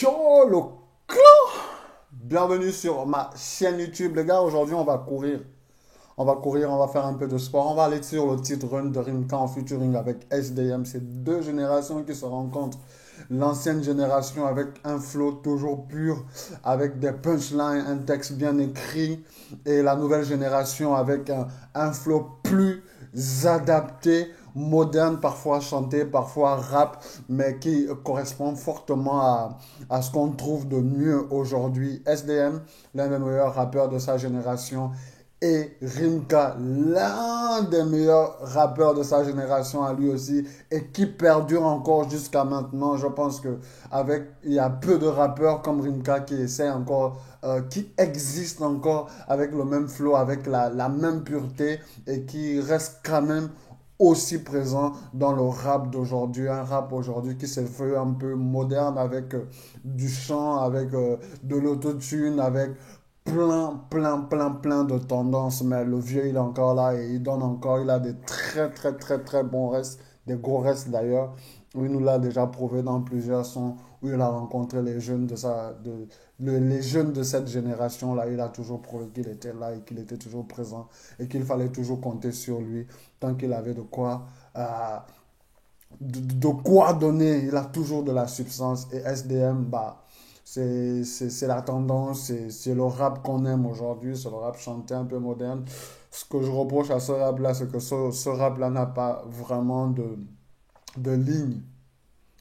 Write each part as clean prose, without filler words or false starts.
Yo le clan! Bienvenue sur ma chaîne YouTube les gars. Aujourd'hui on va courir. On va faire un peu de sport. On va aller sur le titre run de Rimka en featuring avec SDM. C'est deux générations qui se rencontrent. L'ancienne génération avec un flow toujours pur, avec des punchlines, un texte bien écrit. Et la nouvelle génération avec un flow plus adapté, moderne, parfois chanté, parfois rap, mais qui correspond fortement à ce qu'on trouve de mieux aujourd'hui. SDM, l'un des meilleurs rappeurs de sa génération, et Rimka, l'un des meilleurs rappeurs de sa génération à lui aussi, et qui perdure encore jusqu'à maintenant. Je pense que il y a peu de rappeurs comme Rimka qui essaient encore, qui existent encore avec le même flow, avec la même pureté, et qui reste quand même aussi présent dans le rap d'aujourd'hui, un rap aujourd'hui qui s'est fait un peu moderne avec du chant, avec de l'autotune, avec plein de tendances, mais le vieux il est encore là et il donne encore, il a des très bons restes, des gros restes d'ailleurs, où il nous l'a déjà prouvé dans plusieurs sons, où il a rencontré les jeunes les jeunes de cette génération-là, il a toujours prouvé qu'il était là et qu'il était toujours présent et qu'il fallait toujours compter sur lui tant qu'il avait de quoi donner, il a toujours de la substance. Et SDM, bah, c'est la tendance, c'est le rap qu'on aime aujourd'hui, c'est le rap chanté un peu moderne. Ce que je reproche à ce rap-là, c'est que ce rap-là n'a pas vraiment de ligne.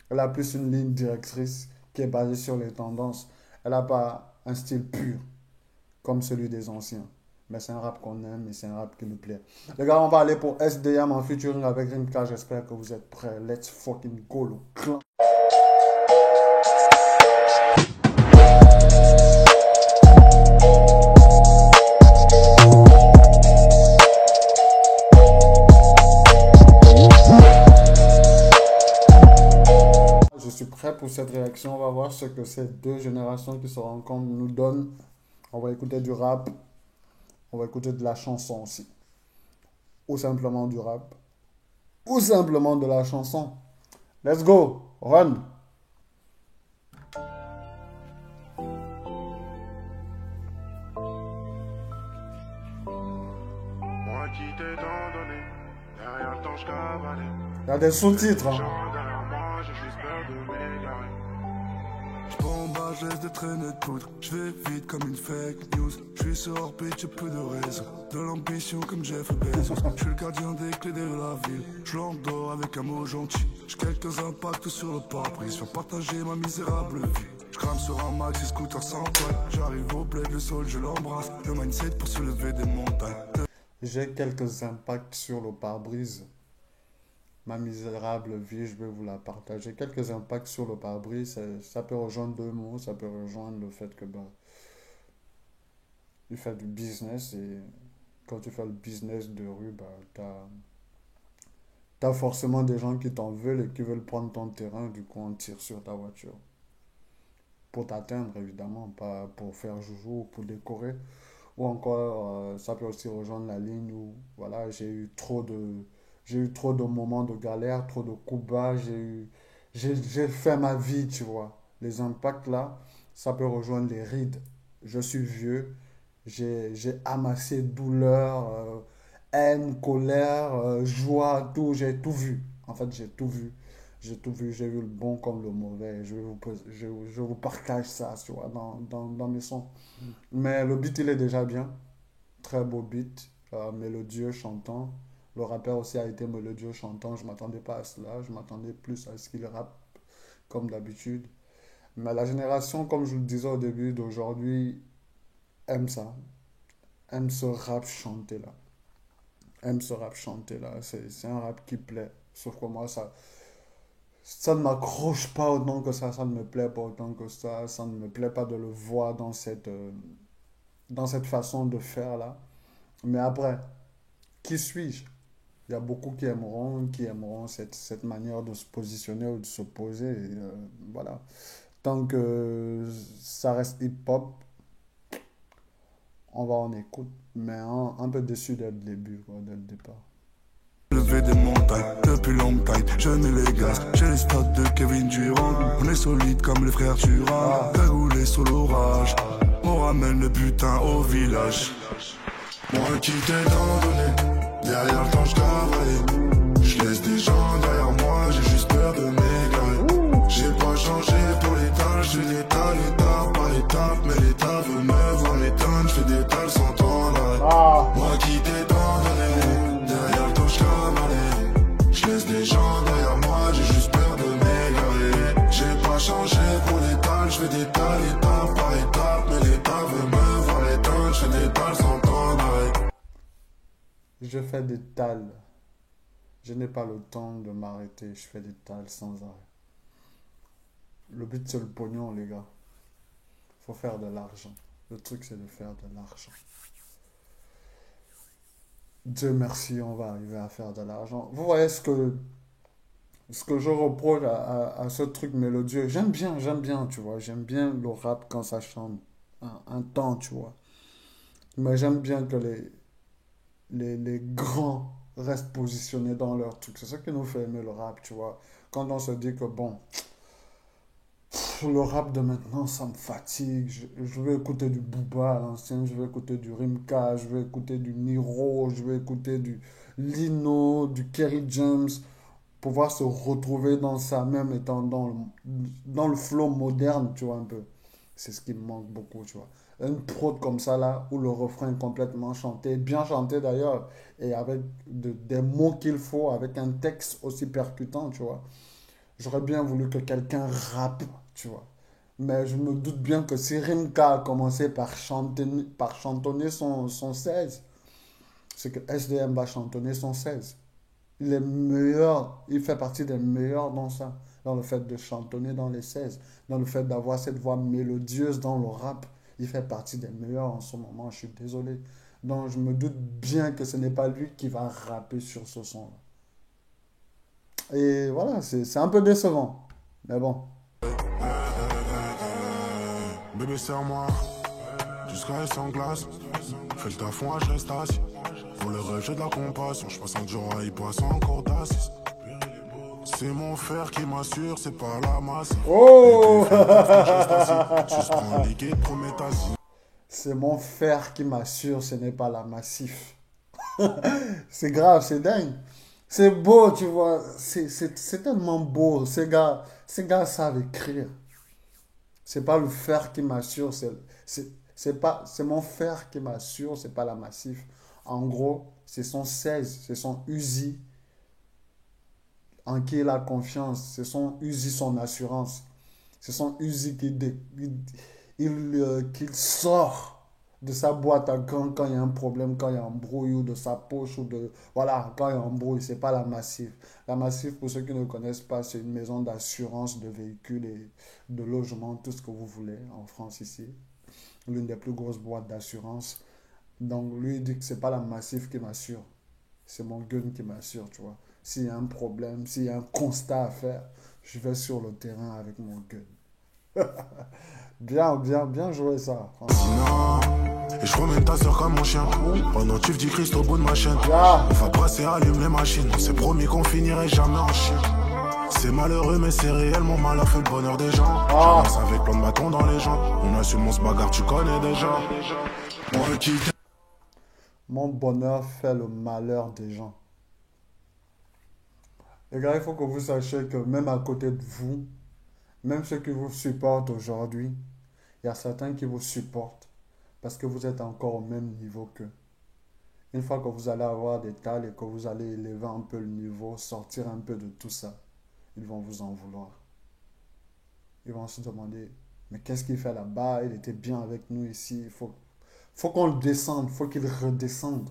Elle a plus une ligne directrice qui est basée sur les tendances. Elle n'a pas un style pur comme celui des anciens. Mais c'est un rap qu'on aime et c'est un rap qui nous plaît. Les gars, on va aller pour SDM en featuring avec Rimka. J'espère que vous êtes prêts. Let's fucking go, le clan. Je suis prêt pour cette réaction. On va voir ce que ces deux générations qui se rencontrent nous donnent. On va écouter du rap. On va écouter de la chanson aussi. Ou simplement du rap. Ou simplement de la chanson. Let's go. Run. Moi qui t'ai tant donné, derrière le temps je cavalais. Il y a des sous-titres. Hein. Derrière moi, j'ai juste peur de m'égarer. J'bombarde, je laisse des traînées de poudre. J'vais vite comme une fake news. J'suis sur orbite, j'ai peu de raison. De l'ambition comme Jeff Bezos. J'suis le gardien des clés de la ville. J'l'endors avec un mot gentil. J'ai quelques impacts sur le pare-brise. Viens partager ma misérable vie. J'crame sur un maxi scooter sans toile. J'arrive au bled, le sol, je l'embrasse. Le mindset pour soulever des montagnes. J'ai quelques impacts sur le pare-brise. Ma misérable vie, je vais vous la partager. Quelques impacts sur le pare-brise, ça peut rejoindre deux mots. Ça peut rejoindre le fait que bah, tu fais du business et quand tu fais le business de rue, bah, t'as forcément des gens qui t'en veulent et qui veulent prendre ton terrain. Du coup, on tire sur ta voiture. Pour t'atteindre, évidemment, pas pour faire joujou ou pour décorer. Ou encore, ça peut aussi rejoindre la ligne où voilà, j'ai eu trop de moments de galère, trop de coups bas, j'ai fait ma vie, tu vois. Les impacts là, ça peut rejoindre les rides. Je suis vieux, j'ai amassé douleur, haine, colère, joie, tout, j'ai tout vu. En fait, j'ai tout vu. J'ai tout vu, j'ai vu le bon comme le mauvais. Je vous partage ça, tu vois, dans mes sons. Mais le beat, il est déjà bien. Très beau beat, mélodieux, chantant. Le rappeur aussi a été mélodieux, chantant. Je ne m'attendais pas à cela. Je m'attendais plus à ce qu'il rappe comme d'habitude. Mais la génération, comme je le disais au début d'aujourd'hui, aime ça. Aime ce rap chanté là. Aime ce rap chanté là. C'est un rap qui plaît. Sauf que moi, ça ne m'accroche pas autant que ça ne me plaît pas autant que ça ne me plaît pas de le voir dans cette façon de faire là. Mais après, qui suis-je? Il y a beaucoup qui aimeront cette manière de se positionner ou de se poser. Et, voilà. Tant que ça reste hip-hop, on écoute. Mais un peu déçu dès le début, quoi, dès le départ. Lever des montagnes. taille. Depuis longue taille, jeune et les gaz. J'ai les stats de Kevin Durant. On est solide comme les frères Durant. Cagoulé sous l'orage. On ramène le butin au village. Moi qui t'ai donné, derrière le temps je cavale. Je laisse des gens derrière moi, j'ai juste peur de m'égarer. J'ai pas changé pour les tâches, je détale étape par étape. Mais l'État veut me voir m'éteindre, je fais des tales sans temps d'arrêt. Moi qui t'ai donné, derrière le temps je cavale. Je laisse des gens derrière moi, j'ai juste peur de m'égarer. J'ai pas changé pour les tâches, je fais des tales étape par étape. Mais l'État veut me voir m'éteindre, je fais des tales sans temps d'arrêt. Je fais des tales. Je n'ai pas le temps de m'arrêter. Je fais des tales sans arrêt. Le but, c'est le pognon, les gars. Il faut faire de l'argent. Le truc, c'est de faire de l'argent. Dieu merci, on va arriver à faire de l'argent. Vous voyez ce que je reproche à ce truc mélodieux. J'aime bien, tu vois. J'aime bien le rap quand ça chante un temps, tu vois. Mais j'aime bien que les grands restent positionnés dans leur truc. C'est ça qui nous fait aimer le rap, tu vois. Quand on se dit que bon, le rap de maintenant, ça me fatigue. Je vais écouter du Booba à l'ancien, je vais écouter du Rimka, je vais écouter du Niro, je vais écouter du Lino, du Kerry James, pouvoir se retrouver dans ça, même étant dans le flow moderne, tu vois, un peu. C'est ce qui me manque beaucoup, tu vois. Une prod comme ça, là, où le refrain est complètement chanté, bien chanté d'ailleurs, et avec des mots qu'il faut, avec un texte aussi percutant, tu vois. J'aurais bien voulu que quelqu'un rappe, tu vois. Mais je me doute bien que si Rimka a commencé par chantonner son 16, c'est que SDM va chantonner son 16. Il est meilleur, il fait partie des meilleurs dans ça, dans le fait de chantonner dans les 16, dans le fait d'avoir cette voix mélodieuse dans le rap. Il fait partie des meilleurs en ce moment, je suis désolé. Donc je me doute bien que ce n'est pas lui qui va rapper sur ce son-là. Et voilà, c'est un peu décevant. Mais bon. Bébé serre-moi, jusqu'à sans glace. Fais le taf, moi je reste assis. Pour le rêve j'ai de la compassion. Je passe un jour à y passe encore d'assise. C'est mon fer qui m'assure, c'est pas la masse. Oh! C'est mon fer qui m'assure, ce n'est pas la massif. C'est grave, c'est dingue. C'est beau, tu vois. C'est tellement beau. Ces gars savent écrire. C'est pas le fer qui m'assure, c'est mon fer qui m'assure, c'est pas la massif. En gros, c'est son 16, c'est son Uzi en qui il a confiance, c'est son Uzi, son assurance. C'est son Uzi qu'il sort de sa boîte à gants quand il y a un problème, quand il y a un brouille, ou de sa poche, ou de... Voilà, quand il y a un brouille, c'est pas la massif. La massif, pour ceux qui ne connaissent pas, c'est une maison d'assurance de véhicules et de logement, tout ce que vous voulez, en France ici. L'une des plus grosses boîtes d'assurance. Donc, lui, il dit que c'est pas la massif qui m'assure. C'est mon gun qui m'assure, tu vois. S'il y a un problème, s'il y a un constat à faire, je vais sur le terrain avec mon gun. Bien joué ça. Et je promène ta soeur comme mon chien. Pendant tu dis Christ au bout de ma chaîne. On va brasser, allume les machines. On s'est promis qu'on finirait jamais en chien. C'est malheureux mais c'est réellement malheur fait le bonheur des gens. J'avance avec plein de bâtons dans les jambes. On assume, on se bagarre, tu connais déjà. Mon bonheur fait le malheur des gens. Les gars, il faut que vous sachiez que même à côté de vous, même ceux qui vous supportent aujourd'hui, il y a certains qui vous supportent parce que vous êtes encore au même niveau qu'eux. Une fois que vous allez avoir des tales et que vous allez élever un peu le niveau, sortir un peu de tout ça, ils vont vous en vouloir. Ils vont se demander, mais qu'est-ce qu'il fait là-bas? Il était bien avec nous ici. Il faut qu'on le descende, il faut qu'il redescende.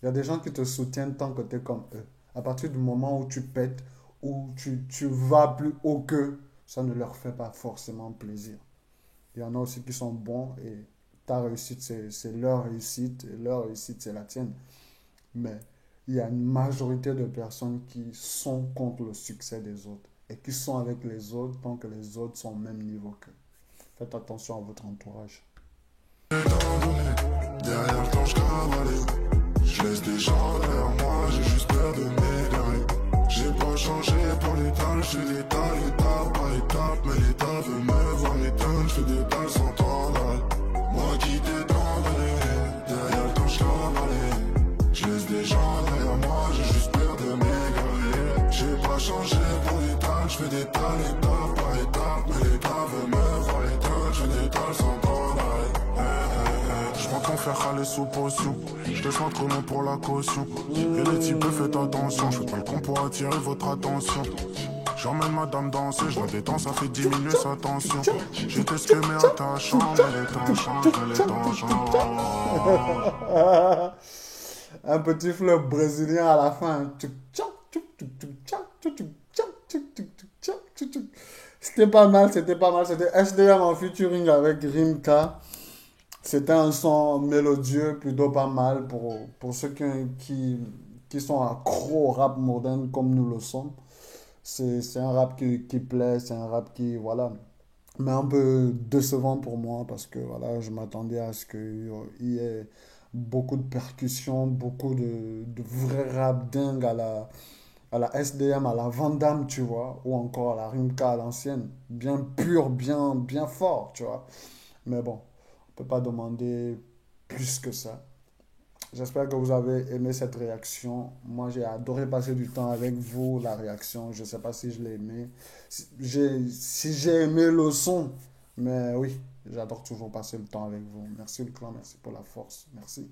Il y a des gens qui te soutiennent tant que tu es comme eux. À partir du moment où tu pètes, où tu vas plus haut qu'eux, ça ne leur fait pas forcément plaisir. Il y en a aussi qui sont bons et ta réussite, c'est leur réussite et leur réussite, c'est la tienne. Mais il y a une majorité de personnes qui sont contre le succès des autres et qui sont avec les autres tant que les autres sont au même niveau qu'eux. Faites attention à votre entourage. Derrière le temps, je cavale. Je laisse des gens derrière moi, j'ai juste peur de m'égarer. J'ai pas changé pour l'étal, je fais l'étal, étape par étape. Mais l'état veut me voir m'éteindre, je fais des dalles sans temps d'arrêt. Moi qui t'ai tant donné, derrière le temps je l'avalais. Je laisse des gens derrière moi, j'ai juste peur de m'égarer. J'ai pas changé pour l'étal, je fais des dalles, étape par étape. Mais l'état veut me voir m'éteindre, je fais des dalles sans temps d'arrêt. Je m'entends faire râler sous potion. Je laisse l'entre monde pour la caution. Et les types, faites attention. Je fais pas le con pour attirer votre attention. J'emmène madame danser, je la détends, ça fait diminuer sa tension. J'étais ce que mais attachant, mais les temps changent, mais les temps changent. Un petit fleuve brésilien à la fin. C'était pas mal, c'était pas mal. C'était SDM en featuring avec Rimka. C'était un son mélodieux, plutôt pas mal pour ceux qui sont accros au rap moderne comme nous le sommes. C'est un rap qui plaît, c'est un rap qui, voilà, mais un peu décevant pour moi parce que, voilà, je m'attendais à ce qu'il y ait beaucoup de percussions, beaucoup de vrai rap dingue à la SDM, à la Van Damme, tu vois, ou encore à la Rimka à l'ancienne. Bien pur, bien fort, tu vois. Mais bon, on peut pas demander plus que ça. J'espère que vous avez aimé cette réaction. Moi, j'ai adoré passer du temps avec vous, la réaction. Je ne sais pas si je l'ai aimé. Si j'ai aimé le son. Mais oui, j'adore toujours passer le temps avec vous. Merci le clan, merci pour la force. Merci.